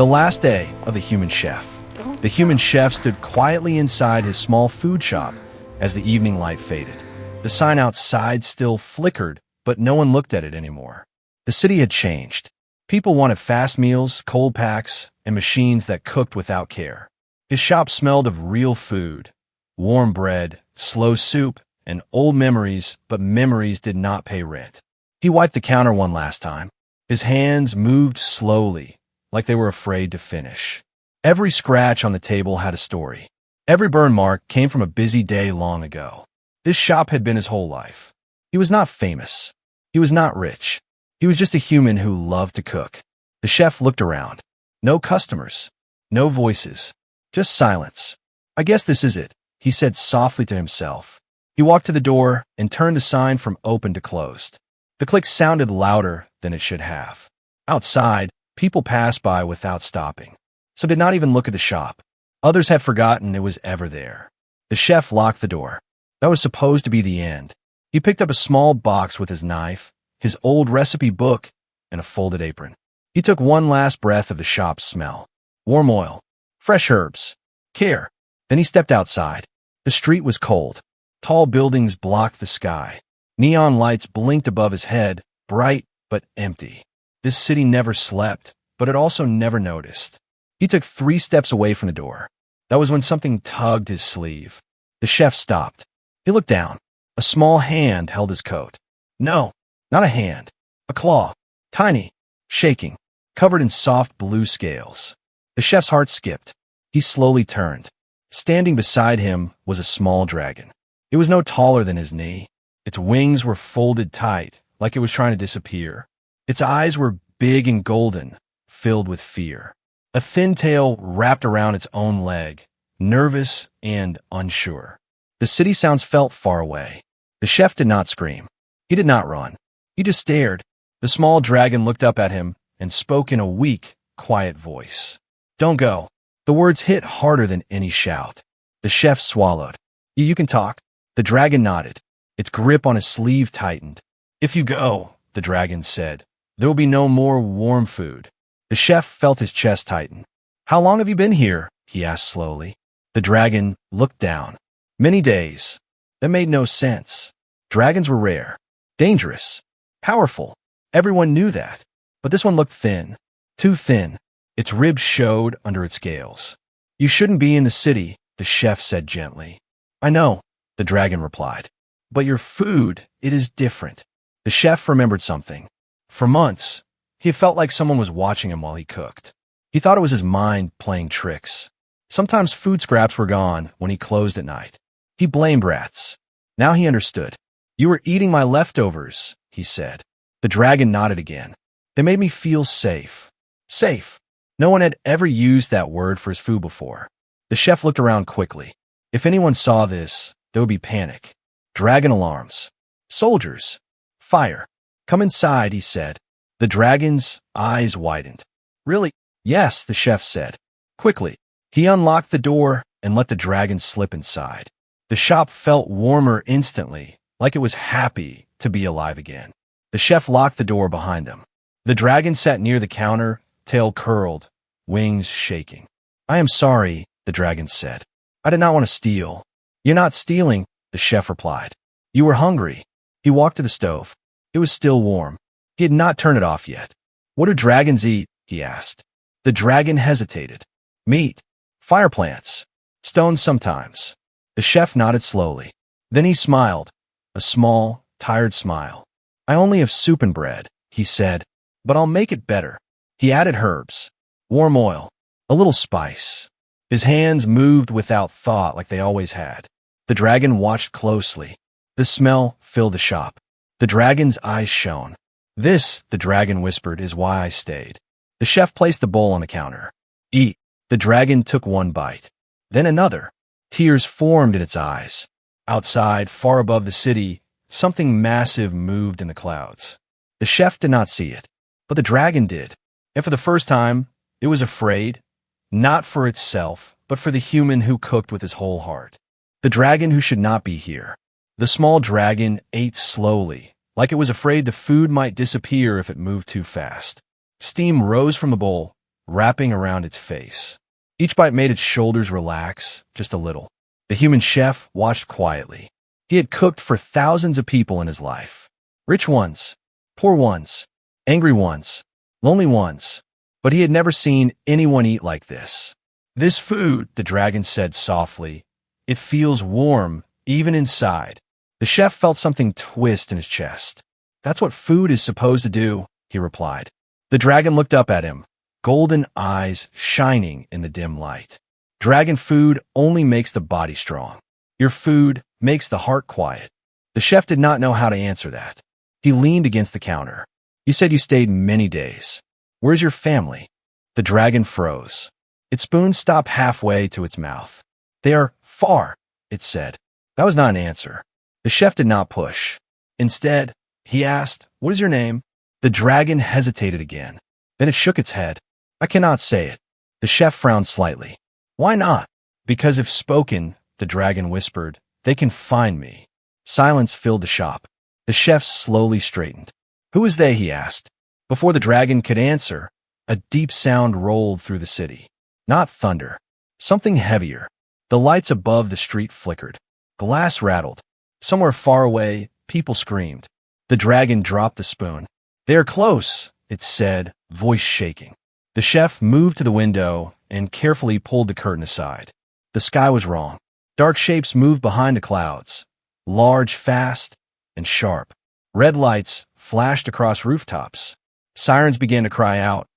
The last day of the human chef. The human chef stood quietly inside his small food shop as the evening light faded. The sign outside still flickered, but no one looked at it anymore. The city had changed. People wanted fast meals, cold packs, and machines that cooked without care. His shop smelled of real food, warm bread, slow soup, and old memories, but memories did not pay rent. He wiped the counter one last time. His hands moved slowly, like they were afraid to finish. Every scratch on the table had a story. Every burn mark came from a busy day long ago. This shop had been his whole life. He was not famous. He was not rich. He was just a human who loved to cook. The chef looked around. No customers. No voices. Just silence. "I guess this is it," he said softly to himself. He walked to the door and turned the sign from open to closed. The click sounded louder than it should have. Outside, people passed by without stopping. Some did not even look at the shop. Others had forgotten it was ever there. The chef locked the door. That was supposed to be the end. He picked up a small box with his knife, his old recipe book, and a folded apron. He took one last breath of the shop's smell. Warm oil, fresh herbs, care. Then he stepped outside. The street was cold. Tall buildings blocked the sky. Neon lights blinked above his head, bright but empty. This city never slept, but it also never noticed. He took 3 steps away from the door. That was when something tugged his sleeve. The chef stopped. He looked down. A small hand held his coat. No, not a hand. A claw. Tiny, shaking, covered in soft blue scales. The chef's heart skipped. He slowly turned. Standing beside him was a small dragon. It was no taller than his knee. Its wings were folded tight, like it was trying to disappear. Its eyes were big and golden, filled with fear. A thin tail wrapped around its own leg, nervous and unsure. The city sounds felt far away. The chef did not scream. He did not run. He just stared. The small dragon looked up at him and spoke in a weak, quiet voice. "Don't go." The words hit harder than any shout. The chef swallowed. You can talk." The dragon nodded. Its grip on his sleeve tightened. "If you go," the dragon said, "there will be no more warm food." The chef felt his chest tighten. "How long have you been here?" he asked slowly. The dragon looked down. "Many days." That made no sense. Dragons were rare, dangerous, powerful. Everyone knew that. But this one looked thin, too thin. Its ribs showed under its scales. "You shouldn't be in the city," the chef said gently. "I know," the dragon replied. "But your food, it is different." The chef remembered something. For months, he felt like someone was watching him while he cooked. He thought it was his mind playing tricks. Sometimes food scraps were gone when he closed at night. He blamed rats. Now he understood. "You were eating my leftovers," he said. The dragon nodded again. "They made me feel safe." Safe. No one had ever used that word for his food before. The chef looked around quickly. If anyone saw this, there would be panic. Dragon alarms. Soldiers. Fire. "Come inside," he said. The dragon's eyes widened. "Really?" "Yes," the chef said. Quickly, he unlocked the door and let the dragon slip inside. The shop felt warmer instantly, like it was happy to be alive again. The chef locked the door behind them. The dragon sat near the counter, tail curled, wings shaking. "I am sorry," the dragon said. "I did not want to steal." "You're not stealing," the chef replied. "You were hungry." He walked to the stove. It was still warm. He had not turned it off yet. "What do dragons eat?" he asked. The dragon hesitated. "Meat. Fire plants. Stones sometimes." The chef nodded slowly. Then he smiled, a small, tired smile. "I only have soup and bread," he said, "but I'll make it better." He added herbs, warm oil, a little spice. His hands moved without thought like they always had. The dragon watched closely. The smell filled the shop. The dragon's eyes shone. "This," the dragon whispered, "is why I stayed." The chef placed the bowl on the counter. "Eat." The dragon took one bite, then another. Tears formed in its eyes. Outside, far above the city, something massive moved in the clouds. The chef did not see it, but the dragon did. And for the first time, it was afraid, not for itself, but for the human who cooked with his whole heart. The dragon who should not be here. The small dragon ate slowly, like it was afraid the food might disappear if it moved too fast. Steam rose from the bowl, wrapping around its face. Each bite made its shoulders relax, just a little. The human chef watched quietly. He had cooked for thousands of people in his life. Rich ones, poor ones, angry ones, lonely ones. But he had never seen anyone eat like this. "This food," the dragon said softly, "it feels warm, even inside." The chef felt something twist in his chest. "That's what food is supposed to do," he replied. The dragon looked up at him, golden eyes shining in the dim light. "Dragon food only makes the body strong. Your food makes the heart quiet." The chef did not know how to answer that. He leaned against the counter. "You said you stayed many days. Where's your family?" The dragon froze. Its spoon stopped halfway to its mouth. "They are far," it said. That was not an answer. The chef did not push. Instead, he asked, "What is your name?" The dragon hesitated again. Then it shook its head. "I cannot say it." The chef frowned slightly. "Why not?" "Because if spoken," the dragon whispered, "they can find me." Silence filled the shop. The chef slowly straightened. "Who is they?" he asked. Before the dragon could answer, a deep sound rolled through the city. Not thunder. Something heavier. The lights above the street flickered. Glass rattled. Somewhere far away, people screamed. The dragon dropped the spoon. "They are close," it said, voice shaking. The chef moved to the window and carefully pulled the curtain aside. The sky was wrong. Dark shapes moved behind the clouds. Large, fast, and sharp. Red lights flashed across rooftops. Sirens began to cry out,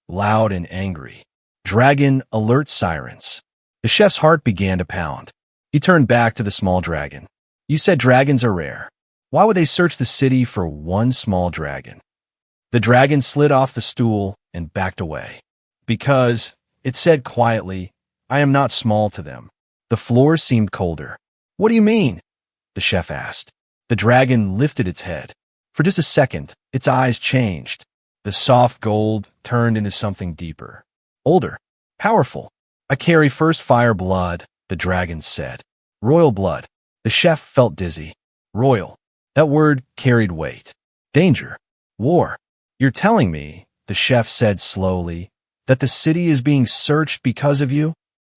loud and angry. Dragon alert sirens. The chef's heart began to pound. He turned back to the small dragon. "You said dragons are rare. Why would they search the city for one small dragon?" The dragon slid off the stool and backed away. "Because," it said quietly, "I am not small to them." The floor seemed colder. "What do you mean?" the chef asked. The dragon lifted its head. For just a second, its eyes changed. The soft gold turned into something deeper. Older. Powerful. "I carry first fire blood," the dragon said. "Royal blood." The chef felt dizzy. Royal. That word carried weight. Danger. War. "You're telling me," the chef said slowly, "that the city is being searched because of you?"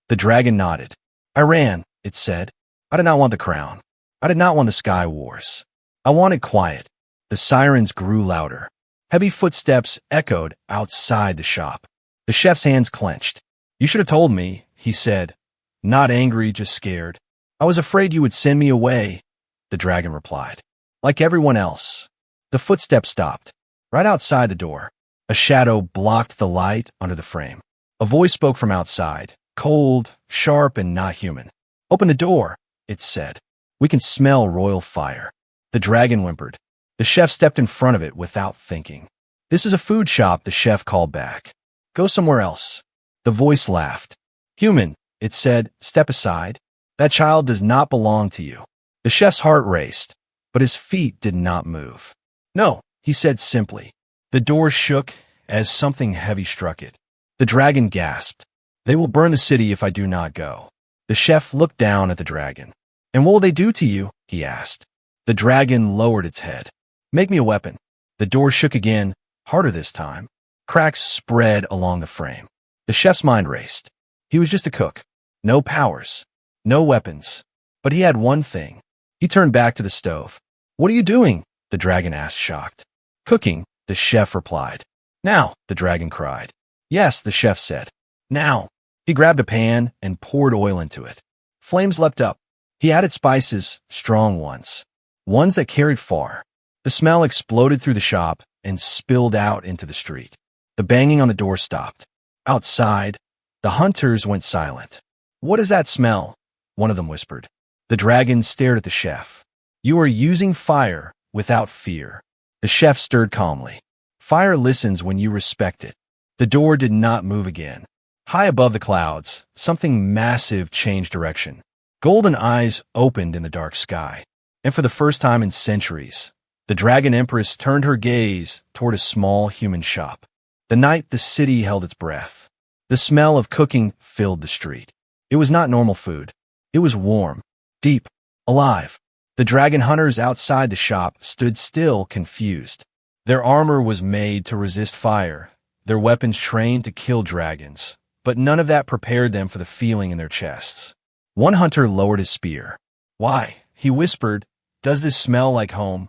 The dragon nodded. "I ran," it said. "I did not want the crown. I did not want the sky wars. I wanted quiet." The sirens grew louder. Heavy footsteps echoed outside the shop. The chef's hands clenched. "You should have told me," he said. Not angry, just scared. "I was afraid you would send me away," the dragon replied. "Like everyone else." The footsteps stopped. Right outside the door, a shadow blocked the light under the frame. A voice spoke from outside, cold, sharp, and not human. "Open the door," it said. "We can smell royal fire." The dragon whimpered. The chef stepped in front of it without thinking. "This is a food shop," the chef called back. "Go somewhere else." The voice laughed. "Human," it said, "step aside. That child does not belong to you." The chef's heart raced, but his feet did not move. "No," he said simply. The door shook as something heavy struck it. The dragon gasped. "They will burn the city if I do not go." The chef looked down at the dragon. "And what will they do to you?" he asked. The dragon lowered its head. "Make me a weapon." The door shook again, harder this time. Cracks spread along the frame. The chef's mind raced. He was just a cook. No powers. No weapons. But he had one thing. He turned back to the stove. "What are you doing?" the dragon asked, shocked. "Cooking," the chef replied. "Now," the dragon cried. "Yes," the chef said. "Now." He grabbed a pan and poured oil into it. Flames leapt up. He added spices, strong ones. Ones that carried far. The smell exploded through the shop and spilled out into the street. The banging on the door stopped. Outside, the hunters went silent. "What is that smell?" one of them whispered. The dragon stared at the chef. "You are using fire without fear." The chef stirred calmly. "Fire listens when you respect it." The door did not move again. High above the clouds, something massive changed direction. Golden eyes opened in the dark sky. And for the first time in centuries, the Dragon Empress turned her gaze toward a small human shop. The night the city held its breath. The smell of cooking filled the street. It was not normal food. It was warm, deep, alive. The dragon hunters outside the shop stood still, confused. Their armor was made to resist fire, their weapons trained to kill dragons, but none of that prepared them for the feeling in their chests. One hunter lowered his spear. "Why?" he whispered. "Does this smell like home?"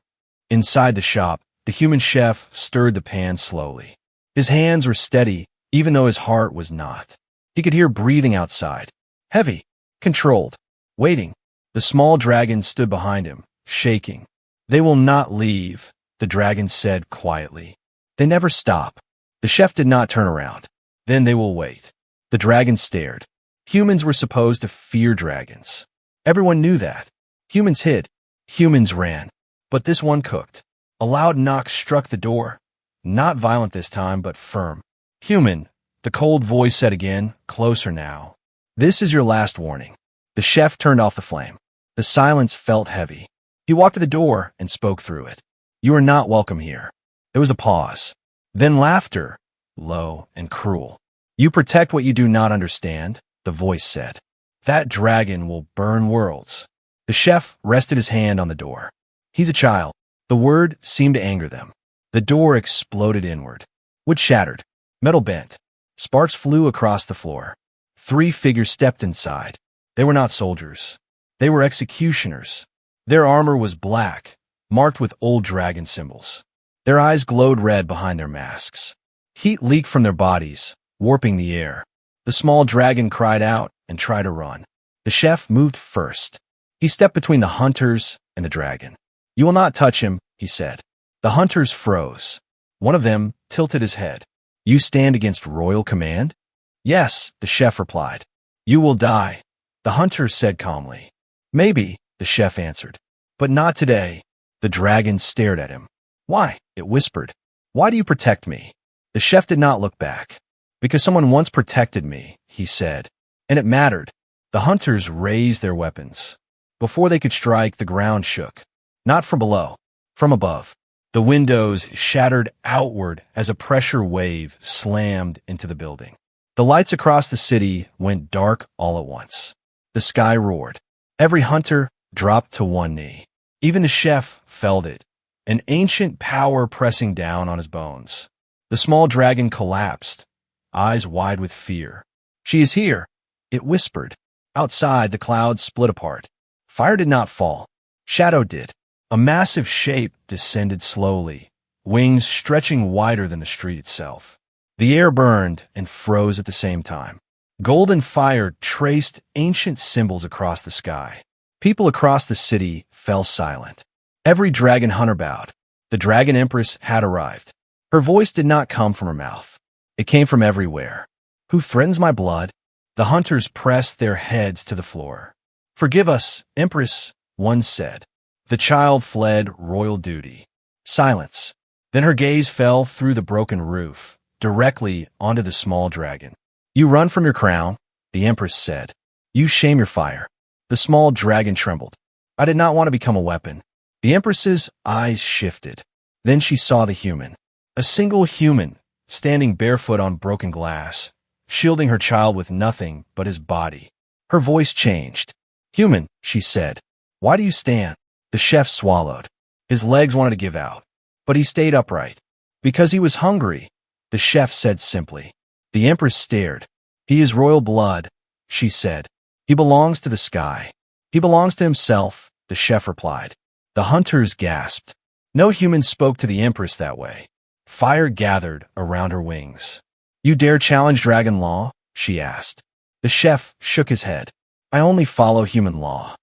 Inside the shop, the human chef stirred the pan slowly. His hands were steady, even though his heart was not. He could hear breathing outside. Heavy, controlled, waiting. The small dragon stood behind him, shaking. "They will not leave," the dragon said quietly. "They never stop." The chef did not turn around. "Then they will wait." The dragon stared. Humans were supposed to fear dragons. Everyone knew that. Humans hid. Humans ran. But this one cooked. A loud knock struck the door. Not violent this time, but firm. "Human," the cold voice said again, closer now. "This is your last warning." The chef turned off the flame. The silence felt heavy. He walked to the door and spoke through it. "You are not welcome here." There was a pause. Then laughter, low and cruel. "You protect what you do not understand," the voice said. "That dragon will burn worlds." The chef rested his hand on the door. "He's a child." The word seemed to anger them. The door exploded inward. Wood shattered. Metal bent. Sparks flew across the floor. 3 figures stepped inside. They were not soldiers. They were executioners. Their armor was black, marked with old dragon symbols. Their eyes glowed red behind their masks. Heat leaked from their bodies, warping the air. The small dragon cried out and tried to run. The chef moved first. He stepped between the hunters and the dragon. "You will not touch him," he said. The hunters froze. One of them tilted his head. "You stand against royal command?" "Yes," the chef replied. "You will die," the hunter said calmly. "Maybe," the chef answered. "But not today." The dragon stared at him. "Why?" it whispered. "Why do you protect me?" The chef did not look back. "Because someone once protected me," he said. "And it mattered." The hunters raised their weapons. Before they could strike, the ground shook. Not from below, from above. The windows shattered outward as a pressure wave slammed into the building. The lights across the city went dark all at once. The sky roared. Every hunter dropped to one knee. Even the chef felt it, an ancient power pressing down on his bones. The small dragon collapsed, eyes wide with fear. "She is here," it whispered. Outside, the clouds split apart. Fire did not fall. Shadow did. A massive shape descended slowly, wings stretching wider than the street itself. The air burned and froze at the same time. Golden fire traced ancient symbols across the sky. People across the city fell silent. Every dragon hunter bowed. The dragon empress had arrived. Her voice did not come from her mouth. It came from everywhere. "Who threatens my blood?" The hunters pressed their heads to the floor. "Forgive us, Empress," one said. The child fled royal duty. Silence. Then her gaze fell through the broken roof, directly onto the small dragon. "You run from your crown," the empress said. "You shame your fire." The small dragon trembled. "I did not want to become a weapon." The empress's eyes shifted. Then she saw the human. A single human, standing barefoot on broken glass, shielding her child with nothing but his body. Her voice changed. "Human," she said, "why do you stand?" The chef swallowed. His legs wanted to give out, but he stayed upright. "Because he was hungry," the chef said simply. The empress stared. "He is royal blood," she said. "He belongs to the sky." "He belongs to himself," the chef replied. The hunters gasped. No human spoke to the empress that way. Fire gathered around her wings. "You dare challenge dragon law?" she asked. The chef shook his head. "I only follow human law."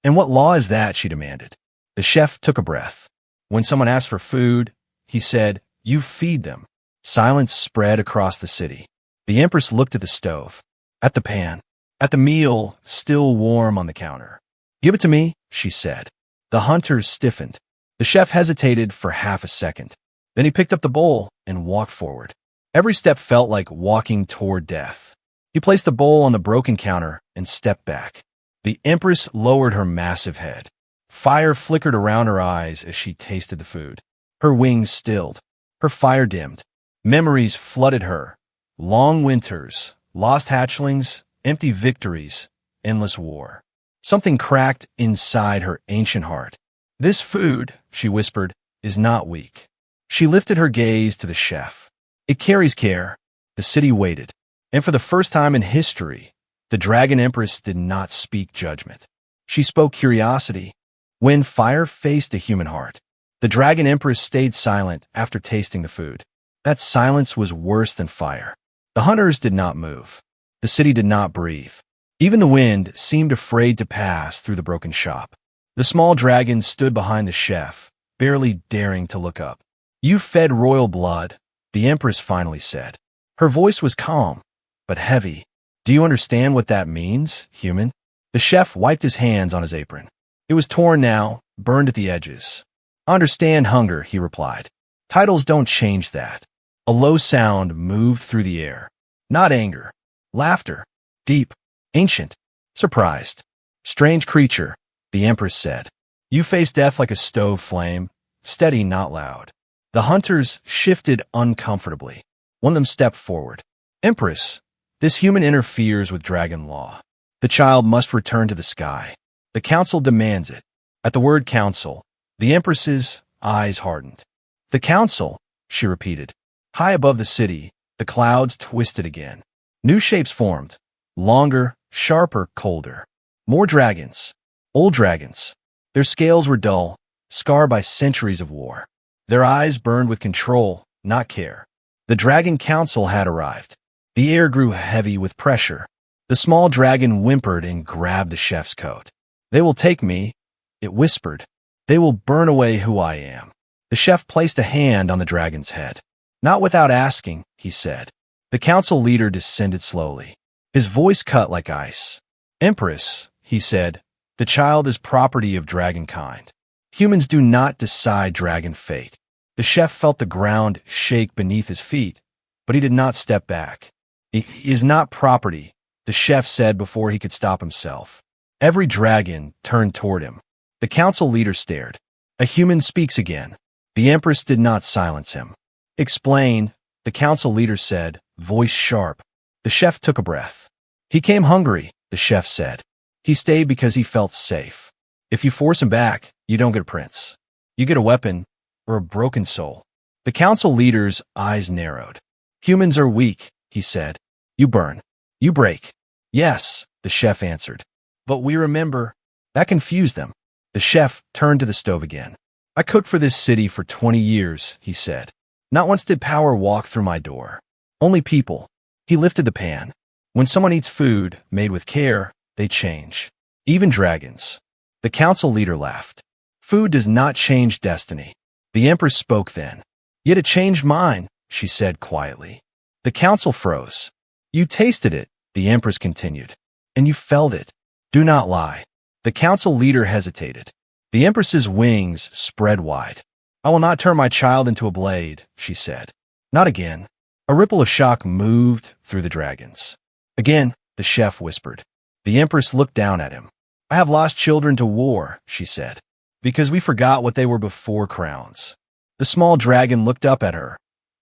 "And what law is that?" she demanded. The chef took a breath. When someone asked for food, he said, "You feed them." Silence spread across the city. The empress looked at the stove, at the pan, at the meal still warm on the counter. "Give it to me," she said. The hunters stiffened. The chef hesitated for half a second. Then he picked up the bowl and walked forward. Every step felt like walking toward death. He placed the bowl on the broken counter and stepped back. The empress lowered her massive head. Fire flickered around her eyes as she tasted the food. Her wings stilled. Her fire dimmed. Memories flooded her. Long winters, lost hatchlings, empty victories, endless war. Something cracked inside her ancient heart. "This food," she whispered, "is not weak." She lifted her gaze to the chef. It carries care. The city waited. And for the first time in history, the Dragon Empress did not speak judgment. She spoke curiosity. When fire faced a human heart, the Dragon Empress stayed silent after tasting the food. That silence was worse than fire. The hunters did not move. The city did not breathe. Even the wind seemed afraid to pass through the broken shop. The small dragon stood behind the chef, barely daring to look up. "You fed royal blood," the Empress finally said. Her voice was calm, but heavy. "Do you understand what that means, human?" The chef wiped his hands on his apron. It was torn now, burned at the edges. "I understand hunger," he replied. "Titles don't change that." A low sound moved through the air. Not anger. Laughter. Deep. Ancient. Surprised. "Strange creature," the Empress said. "You face death like a stove flame, steady, not loud." The hunters shifted uncomfortably. One of them stepped forward. "Empress, this human interferes with dragon law. The child must return to the sky. The council demands it." At the word council, the Empress's eyes hardened. "The council," she repeated. High above the city, the clouds twisted again. New shapes formed. Longer, sharper, colder. More dragons. Old dragons. Their scales were dull, scarred by centuries of war. Their eyes burned with control, not care. The Dragon Council had arrived. The air grew heavy with pressure. The small dragon whimpered and grabbed the chef's coat. "They will take me," it whispered. "They will burn away who I am." The chef placed a hand on the dragon's head. "Not without asking," he said. The council leader descended slowly. His voice cut like ice. "Empress," he said, "the child is property of dragonkind. Humans do not decide dragon fate." The chef felt the ground shake beneath his feet, but he did not step back. "He is not property," the chef said before he could stop himself. Every dragon turned toward him. The council leader stared. "A human speaks again." The Empress did not silence him. "Explain," the council leader said, voice sharp. The chef took a breath. "He came hungry," the chef said. "He stayed because he felt safe. If you force him back, you don't get a prince. You get a weapon or a broken soul." The council leader's eyes narrowed. "Humans are weak," he said. "You burn. You break." "Yes," the chef answered. "But we remember." That confused them. The chef turned to the stove again. "I cooked for this city for 20 years, he said. "Not once did power walk through my door. Only people." He lifted the pan. "When someone eats food made with care, they change. Even dragons." The council leader laughed. "Food does not change destiny." The Empress spoke then. "Yet it changed mine," she said quietly. The council froze. "You tasted it," the Empress continued. "And you felt it. Do not lie." The council leader hesitated. The Empress's wings spread wide. "I will not turn my child into a blade," she said. "Not again." A ripple of shock moved through the dragons. "Again," the chef whispered. The Empress looked down at him. "I have lost children to war," she said, "because we forgot what they were before crowns." The small dragon looked up at her,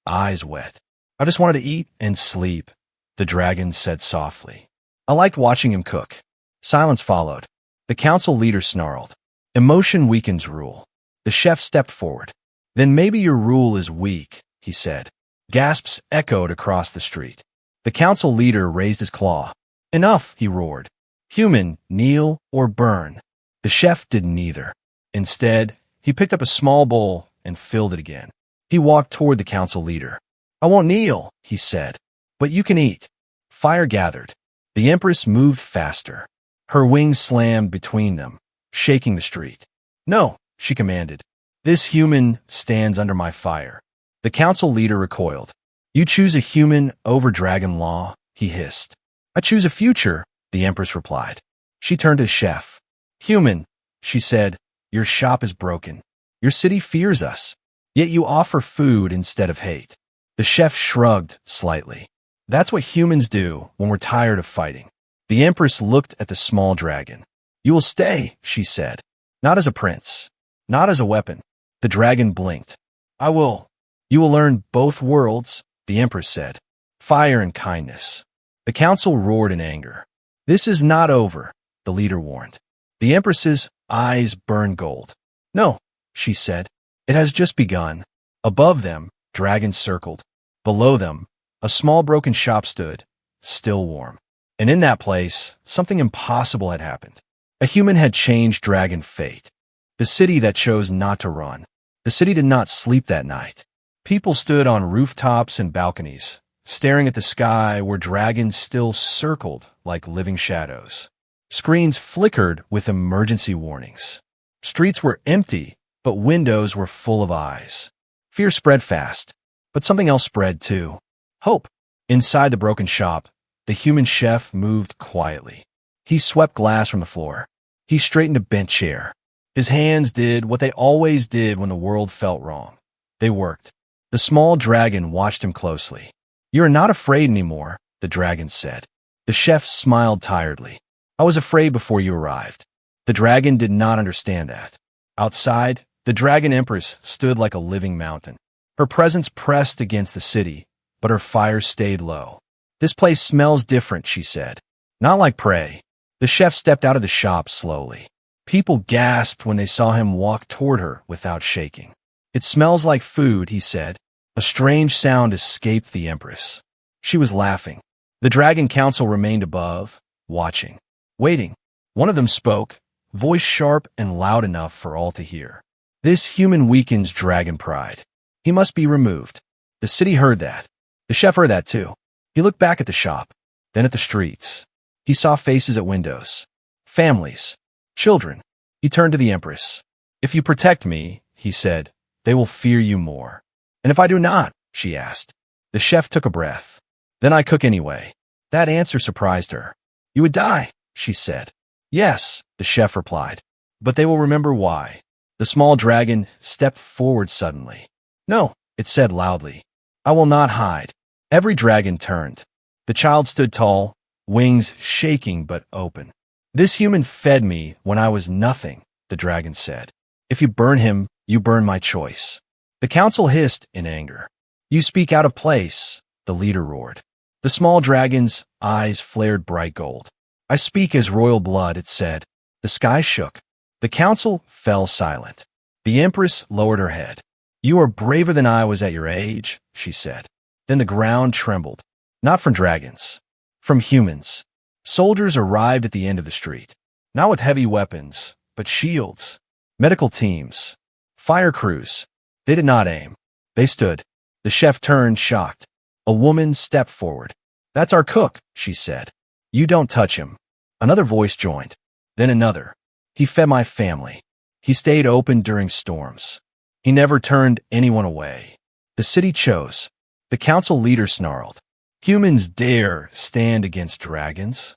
eyes wet. "I just wanted to eat and sleep," the dragon said softly. "I liked watching him cook." Silence followed. The council leader snarled. "Emotion weakens rule." The chef stepped forward. "Then maybe your rule is weak," he said. Gasps echoed across the street. The council leader raised his claw. "Enough," he roared. "Human, kneel or burn." The chef did neither. Instead, he picked up a small bowl and filled it again. He walked toward the council leader. "I won't kneel," he said, "but you can eat." Fire gathered. The Empress moved faster. Her wings slammed between them, shaking the street. "No," she commanded. "This human stands under my fire." The council leader recoiled. "You choose a human over dragon law," he hissed. "I choose a future," the Empress replied. She turned to the chef. "Human," she said, "your shop is broken. Your city fears us. Yet you offer food instead of hate." The chef shrugged slightly. "That's what humans do when we're tired of fighting." The Empress looked at the small dragon. "You will stay," she said. "Not as a prince. Not as a weapon." The dragon blinked. "I will." "You will learn both worlds," the Empress said. "Fire and kindness." The council roared in anger. "This is not over," the leader warned. The Empress's eyes burned gold. "No," she said. "It has just begun." Above them, dragons circled. Below them, a small broken shop stood, still warm. And in that place, something impossible had happened. A human had changed dragon fate. The city that chose not to run. The city did not sleep that night. People stood on rooftops and balconies, staring at the sky where dragons still circled like living shadows. Screens flickered with emergency warnings. Streets were empty, but windows were full of eyes. Fear spread fast, but something else spread too. Hope. Inside the broken shop, the human chef moved quietly. He swept glass from the floor. He straightened a bent chair. His hands did what they always did when the world felt wrong. They worked. The small dragon watched him closely. "You are not afraid anymore," the dragon said. The chef smiled tiredly. "I was afraid before you arrived." The dragon did not understand that. Outside, the dragon empress stood like a living mountain. Her presence pressed against the city, but her fire stayed low. "This place smells different," she said. "Not like prey." The chef stepped out of the shop slowly. People gasped when they saw him walk toward her without shaking. "It smells like food," he said. A strange sound escaped the empress. She was laughing. The dragon council remained above, watching, waiting. One of them spoke, voice sharp and loud enough for all to hear. "This human weakens dragon pride. He must be removed." The city heard that. The chef heard that too. He looked back at the shop, then at the streets. He saw faces at windows. Families. Children. He turned to the empress. "If you protect me," he said, "they will fear you more." "And if I do not?" she asked. The chef took a breath. "Then I cook anyway." That answer surprised her. "You would die," she said. "Yes," the chef replied. "But they will remember why." The small dragon stepped forward suddenly. "No," it said loudly. "I will not hide." Every dragon turned. The child stood tall, wings shaking but open. "This human fed me when I was nothing," the dragon said. "If you burn him, you burn my choice." The council hissed in anger. "You speak out of place," the leader roared. The small dragon's eyes flared bright gold. "I speak as royal blood," it said. The sky shook. The council fell silent. The empress lowered her head. "You are braver than I was at your age," she said. Then the ground trembled. Not from dragons. From humans. Soldiers arrived at the end of the street. Not with heavy weapons, but shields. Medical teams. Fire crews. They did not aim. They stood. The chef turned, shocked. A woman stepped forward. "That's our cook," she said. "You don't touch him." Another voice joined. Then another. "He fed my family. He stayed open during storms. He never turned anyone away." The city chose. The council leader snarled. "Humans dare stand against dragons?"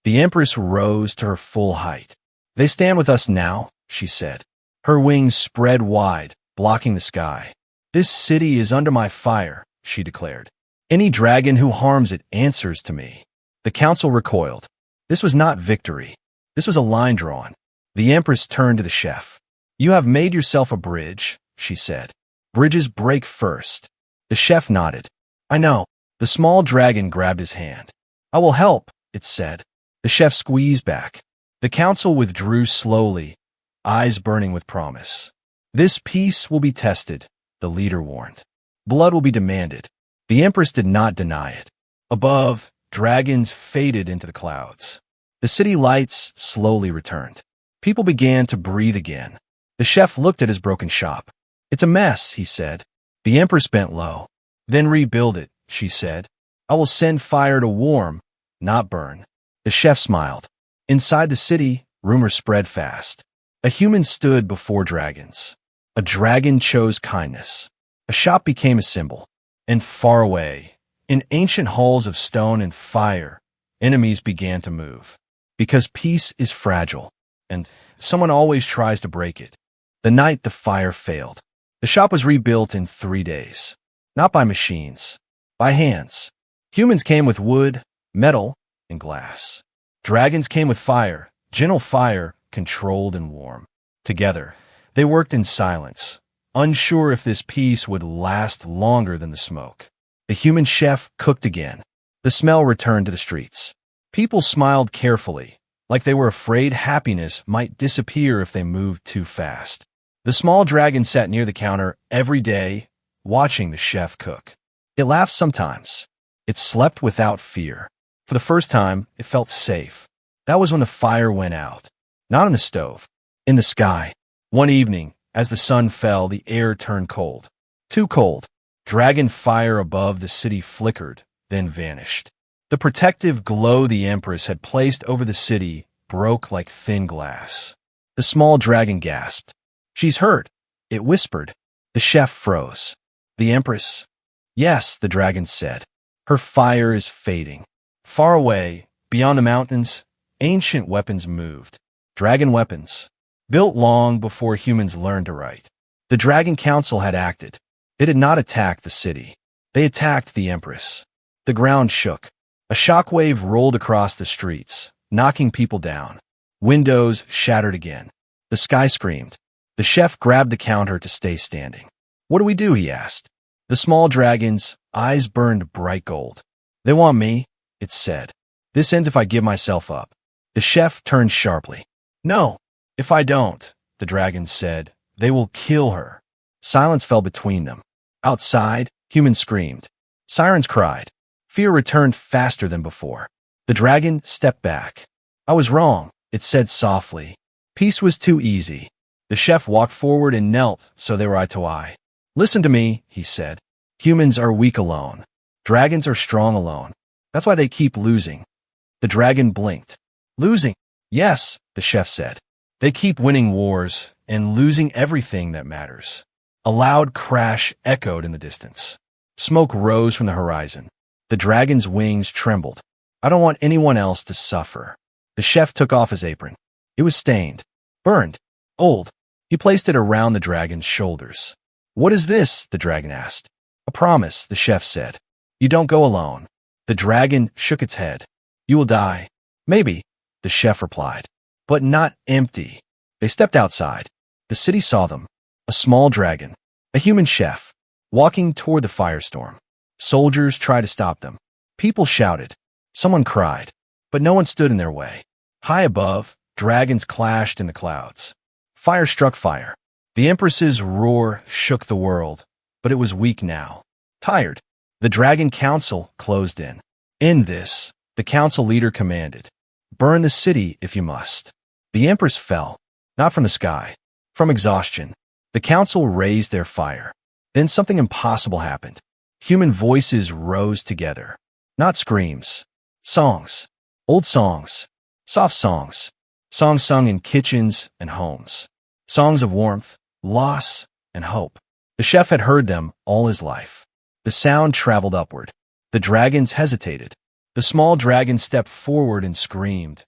The empress rose to her full height. "They stand with us now," she said. Her wings spread wide, blocking the sky. "This city is under my fire," she declared. "Any dragon who harms it answers to me." The council recoiled. This was not victory. This was a line drawn. The empress turned to the chef. "You have made yourself a bridge," she said. "Bridges break first." The chef nodded. "I know." The small dragon grabbed his hand. "I will help," it said. The chef squeezed back. The council withdrew slowly, eyes burning with promise. "This peace will be tested," the leader warned. "Blood will be demanded." The empress did not deny it. Above, dragons faded into the clouds. The city lights slowly returned. People began to breathe again. The chef looked at his broken shop. "It's a mess," he said. The empress bent low. "Then rebuild it," she said. "I will send fire to warm, not burn." The chef smiled. Inside the city, rumors spread fast. A human stood before dragons. A dragon chose kindness. A shop became a symbol. And far away, in ancient halls of stone and fire, enemies began to move. Because peace is fragile, and someone always tries to break it. The night the fire failed, the shop was rebuilt in 3 days. Not by machines, by hands. Humans came with wood, metal, and glass. Dragons came with fire, gentle fire, controlled and warm. Together, they worked in silence, unsure if this peace would last longer than the smoke. The human chef cooked again. The smell returned to the streets. People smiled carefully, like they were afraid happiness might disappear if they moved too fast. The small dragon sat near the counter every day, watching the chef cook. It laughed sometimes. It slept without fear. For the first time, it felt safe. That was when the fire went out. Not in the stove. In the sky. One evening, as the sun fell, the air turned cold. Too cold. Dragon fire above the city flickered, then vanished. The protective glow the Empress had placed over the city broke like thin glass. The small dragon gasped. She's hurt. It whispered. The chef froze. The Empress? Yes, the dragon said. Her fire is fading. Far away, beyond the mountains, ancient weapons moved. Dragon weapons. Built long before humans learned to write. The Dragon Council had acted. They did not attack the city. They attacked the Empress. The ground shook. A shockwave rolled across the streets, knocking people down. Windows shattered again. The sky screamed. The chef grabbed the counter to stay standing. What do we do? He asked. The small dragon's eyes burned bright gold. They want me, it said. This ends if I give myself up. The chef turned sharply. No, if I don't, the dragon said, they will kill her. Silence fell between them. Outside, humans screamed. Sirens cried. Fear returned faster than before. The dragon stepped back. I was wrong, it said softly. Peace was too easy. The chef walked forward and knelt so they were eye to eye. Listen to me, he said. Humans are weak alone. Dragons are strong alone. That's why they keep losing. The dragon blinked. Losing? Yes, the chef said. They keep winning wars and losing everything that matters. A loud crash echoed in the distance. Smoke rose from the horizon. The dragon's wings trembled. I don't want anyone else to suffer. The chef took off his apron. It was stained, burned, old. He placed it around the dragon's shoulders. What is this? The dragon asked. A promise, the chef said. You don't go alone. The dragon shook its head. You will die. Maybe, the chef replied. But not empty. They stepped outside. The city saw them. A small dragon, a human chef, walking toward the firestorm. Soldiers tried to stop them. People shouted. Someone cried. But no one stood in their way. High above, dragons clashed in the clouds. Fire struck fire. The Empress's roar shook the world, but it was weak now. Tired, the Dragon Council closed in. End this, the council leader commanded. Burn the city if you must. The Empress fell, not from the sky, from exhaustion. The council raised their fire. Then something impossible happened. Human voices rose together. Not screams. Songs. Old songs. Soft songs. Songs sung in kitchens and homes. Songs of warmth, loss, and hope. The chef had heard them all his life. The sound traveled upward. The dragons hesitated. The small dragon stepped forward and screamed,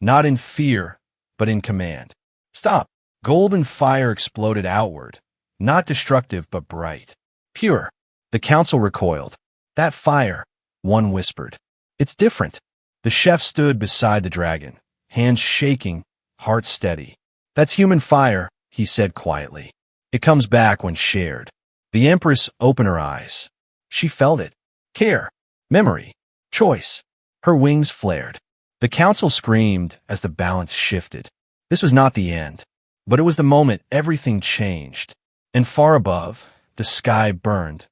not in fear, but in command. Stop! Golden fire exploded outward, not destructive but bright. Pure. The council recoiled. That fire, one whispered. It's different. The chef stood beside the dragon, hands shaking, heart steady. That's human fire, he said quietly. It comes back when shared. The Empress opened her eyes. She felt it. Care. Memory. Choice. Her wings flared. The council screamed as the balance shifted. This was not the end, but it was the moment everything changed. And far above, the sky burned,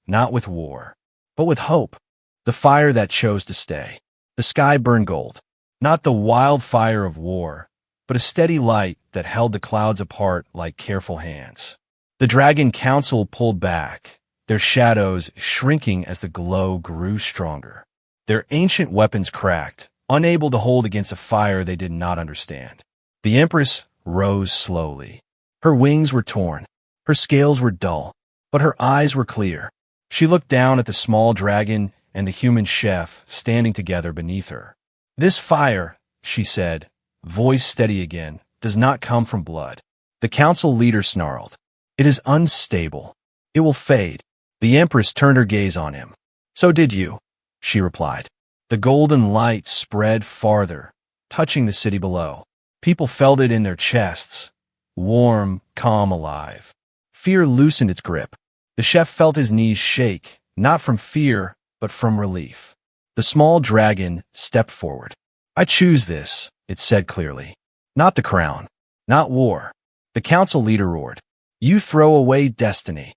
not with war, but with hope. The fire that chose to stay. The sky burned gold, not the wildfire of war, but a steady light that held the clouds apart like careful hands. The Dragon Council pulled back, their shadows shrinking as the glow grew stronger. Their ancient weapons cracked, unable to hold against a fire they did not understand. The Empress rose slowly. Her wings were torn, her scales were dull, but her eyes were clear. She looked down at the small dragon and the human chef standing together beneath her. This fire, she said, voice steady again, does not come from blood. The council leader snarled. It is unstable. It will fade. The Empress turned her gaze on him. So did you, she replied. The golden light spread farther, touching the city below. People felt it in their chests, warm, calm, alive. Fear loosened its grip. The chef felt his knees shake, not from fear, but from relief. The small dragon stepped forward. I choose this, it said clearly. Not the crown, not war. The council leader roared. You throw away destiny.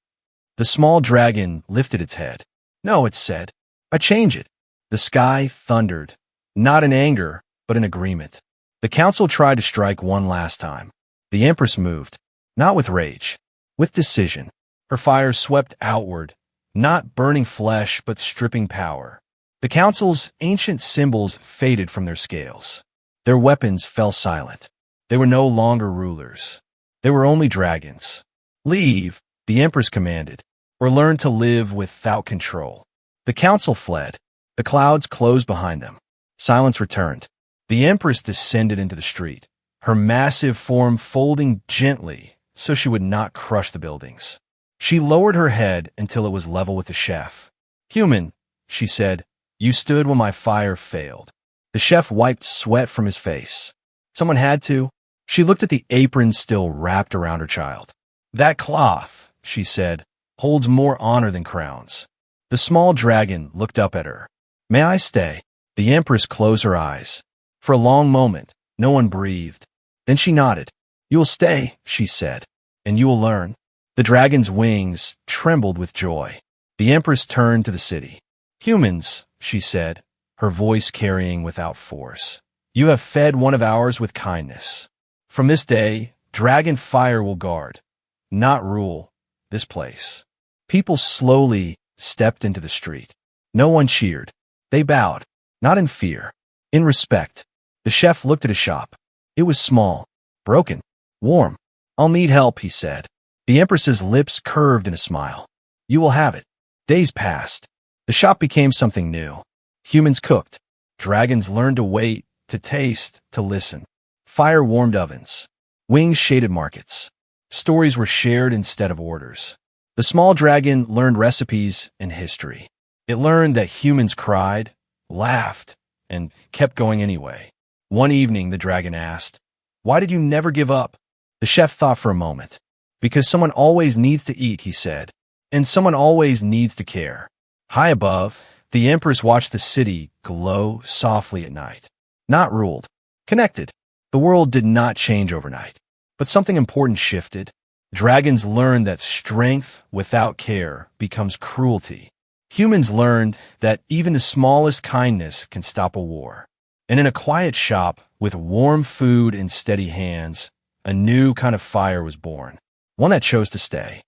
The small dragon lifted its head. No, it said. I change it. The sky thundered, not in anger, but in agreement. The council tried to strike one last time. The Empress moved, not with rage, with decision. Her fire swept outward, not burning flesh, but stripping power. The council's ancient symbols faded from their scales. Their weapons fell silent. They were no longer rulers. They were only dragons. Leave, the Empress commanded, or learn to live without control. The council fled. The clouds closed behind them. Silence returned. The Empress descended into the street, her massive form folding gently so she would not crush the buildings. She lowered her head until it was level with the chef. Human, she said, you stood when my fire failed. The chef wiped sweat from his face. Someone had to. She looked at the apron still wrapped around her child. That cloth, she said, holds more honor than crowns. The small dragon looked up at her. May I stay? The Empress closed her eyes. For a long moment, no one breathed. Then she nodded. You will stay, she said, and you will learn. The dragon's wings trembled with joy. The Empress turned to the city. Humans, she said, her voice carrying without force. You have fed one of ours with kindness. From this day, dragon fire will guard, not rule, this place. People slowly stepped into the street. No one cheered. They bowed, not in fear, in respect. The chef looked at his shop. It was small, broken, warm. I'll need help, he said. The Empress's lips curved in a smile. You will have it. Days passed. The shop became something new. Humans cooked. Dragons learned to wait, to taste, to listen. Fire warmed ovens. Wings shaded markets. Stories were shared instead of orders. The small dragon learned recipes and history. It learned that humans cried, laughed, and kept going anyway. One evening, the dragon asked, Why did you never give up? The chef thought for a moment. Because someone always needs to eat, he said, and someone always needs to care. High above, the Empress watched the city glow softly at night. Not ruled, connected. The world did not change overnight, but something important shifted. Dragons learned that strength without care becomes cruelty. Humans learned that even the smallest kindness can stop a war. And in a quiet shop, with warm food and steady hands, a new kind of fire was born, one that chose to stay.